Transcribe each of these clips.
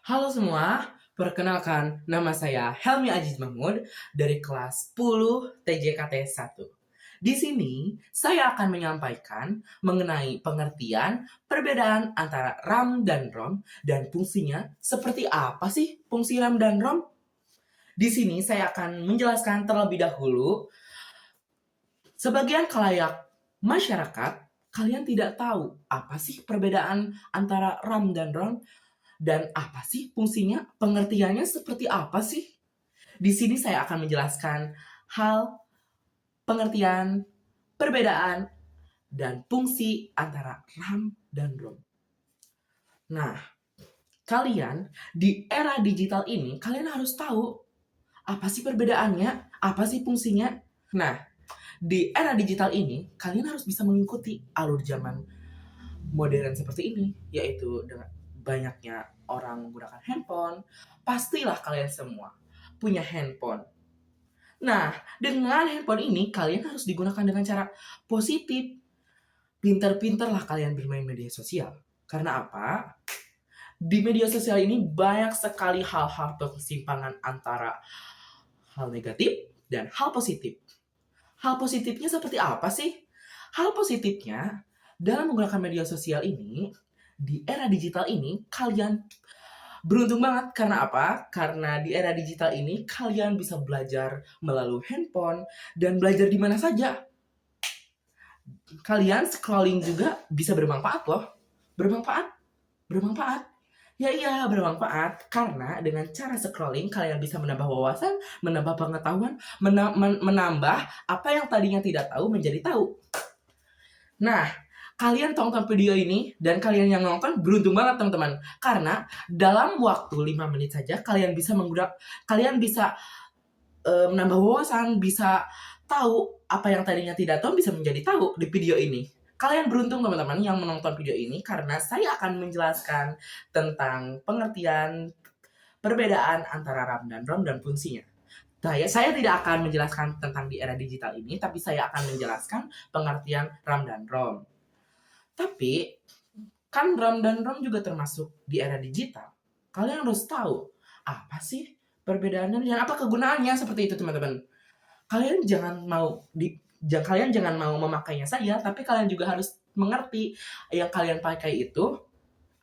Halo semua, perkenalkan nama saya Helmi Aziz Mahmud dari kelas 10 TJKT 1. Di sini saya akan menyampaikan mengenai pengertian perbedaan antara RAM dan ROM dan fungsinya seperti apa sih fungsi RAM dan ROM. Di sini saya akan menjelaskan terlebih dahulu. Sebagian khalayak masyarakat, kalian tidak tahu apa sih perbedaan antara RAM dan ROM. Dan apa sih fungsinya? Pengertiannya seperti apa sih? Di sini saya akan menjelaskan hal, pengertian, perbedaan, dan fungsi antara RAM dan ROM. Nah, kalian di era digital ini, kalian harus tahu apa sih perbedaannya, apa sih fungsinya. Nah, di era digital ini, kalian harus bisa mengikuti alur zaman modern seperti ini, yaitu dengan banyaknya orang menggunakan handphone. Pastilah kalian semua punya handphone. Nah, dengan handphone ini kalian harus digunakan dengan cara positif. Pinter-pinterlah kalian bermain media sosial. Karena apa? Di media sosial ini banyak sekali hal-hal persimpangan antara hal negatif dan hal positif. Hal positifnya seperti apa sih? Hal positifnya, dalam menggunakan media sosial ini, di era digital ini, kalian beruntung banget. Karena apa? Karena di era digital ini, kalian bisa belajar melalui handphone dan belajar di mana saja. Kalian scrolling juga bisa bermanfaat loh. Bermanfaat? Bermanfaat. Ya iya, bermanfaat. Karena dengan cara scrolling, kalian bisa menambah wawasan, menambah pengetahuan, menambah apa yang tadinya tidak tahu menjadi tahu. Nah, kalian tonton video ini dan kalian yang nonton beruntung banget teman-teman. Karena dalam waktu 5 menit saja kalian bisa menambah wawasan, bisa tahu apa yang tadinya tidak tahu bisa menjadi tahu di video ini. Kalian beruntung teman-teman yang menonton video ini karena saya akan menjelaskan tentang pengertian perbedaan antara RAM dan ROM dan fungsinya. Saya tidak akan menjelaskan tentang di era digital ini, tapi saya akan menjelaskan pengertian RAM dan ROM. Tapi, kan RAM dan ROM juga termasuk di era digital. Kalian harus tahu, apa sih perbedaannya dan apa kegunaannya seperti itu teman-teman. Kalian jangan mau memakainya saja, tapi kalian juga harus mengerti yang kalian pakai itu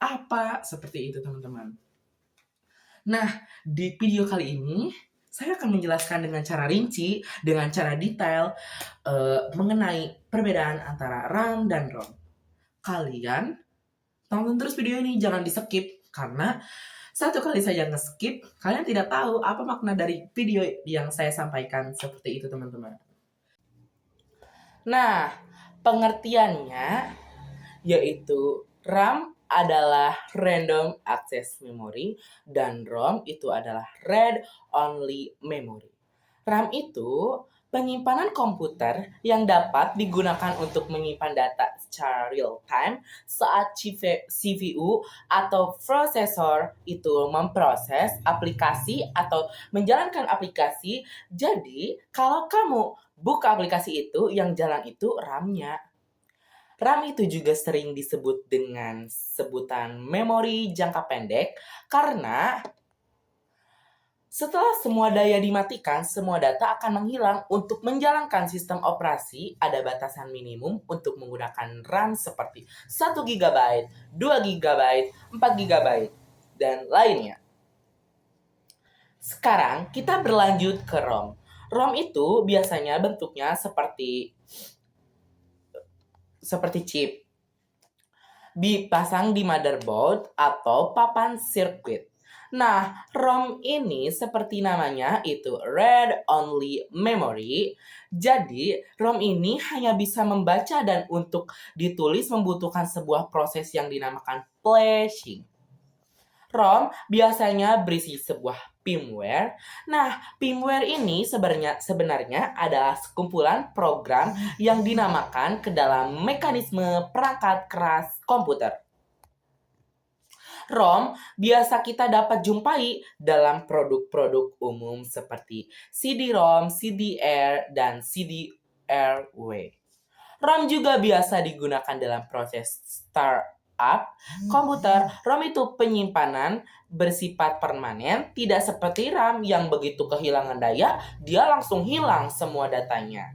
apa, seperti itu teman-teman. Nah, di video kali ini saya akan menjelaskan dengan cara rinci, dengan cara detail mengenai perbedaan antara RAM dan ROM. Kalian tonton terus video ini, jangan di-skip karena satu kali saja nge-skip, kalian tidak tahu apa makna dari video yang saya sampaikan seperti itu teman-teman. Nah, pengertiannya yaitu RAM adalah Random Access Memory dan ROM itu adalah Read Only Memory. RAM itu penyimpanan komputer yang dapat digunakan untuk menyimpan data secara real time saat CPU atau prosesor itu memproses aplikasi atau menjalankan aplikasi. Jadi, kalau kamu buka aplikasi itu, yang jalan itu RAM-nya. RAM itu juga sering disebut dengan sebutan memori jangka pendek karena setelah semua daya dimatikan, semua data akan menghilang. Untuk menjalankan sistem operasi, ada batasan minimum untuk menggunakan RAM seperti 1 GB, 2 GB, 4 GB, dan lainnya. Sekarang kita berlanjut ke ROM. ROM itu biasanya bentuknya seperti chip. Dipasang di motherboard atau papan sirkuit. Nah, ROM ini seperti namanya itu Read Only Memory. Jadi, ROM ini hanya bisa membaca dan untuk ditulis membutuhkan sebuah proses yang dinamakan flashing. ROM biasanya berisi sebuah firmware. Nah, firmware ini sebenarnya adalah sekumpulan program yang dinamakan ke dalam mekanisme perangkat keras komputer. ROM biasa kita dapat jumpai dalam produk-produk umum seperti CD-ROM, CDR, dan CDR-W. ROM juga biasa digunakan dalam proses start backup komputer. ROM itu penyimpanan bersifat permanen, tidak seperti RAM yang begitu kehilangan daya, dia langsung hilang semua datanya.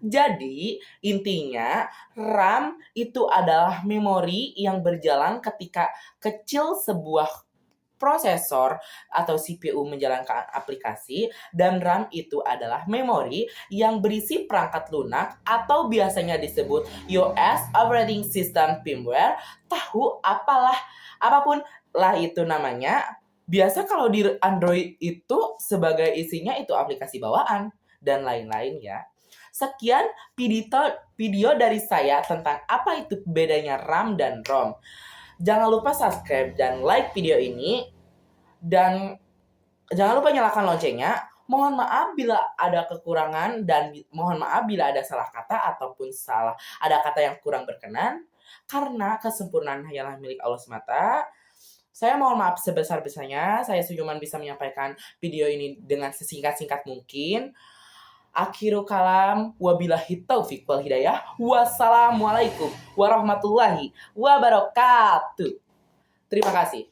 Jadi, intinya RAM itu adalah memori yang berjalan ketika kecil sebuah prosesor atau CPU menjalankan aplikasi, dan RAM itu adalah memori yang berisi perangkat lunak atau biasanya disebut OS operating system firmware, tahu apapun lah itu namanya. Biasa kalau di Android itu sebagai isinya itu aplikasi bawaan dan lain-lain ya. Sekian video dari saya tentang apa itu bedanya RAM dan ROM. Jangan lupa subscribe dan like video ini. Dan jangan lupa nyalakan loncengnya. Mohon maaf bila ada kekurangan dan mohon maaf bila ada salah kata ataupun ada kata yang kurang berkenan. Karena kesempurnaan hanyalah milik Allah semata. Saya mohon maaf sebesar-besarnya. Saya cuma bisa menyampaikan video ini dengan sesingkat-singkat mungkin. Akhiru kalam, wabillahi taufiq wal hidayah. Wassalamualaikum warahmatullahi wabarakatuh. Terima kasih.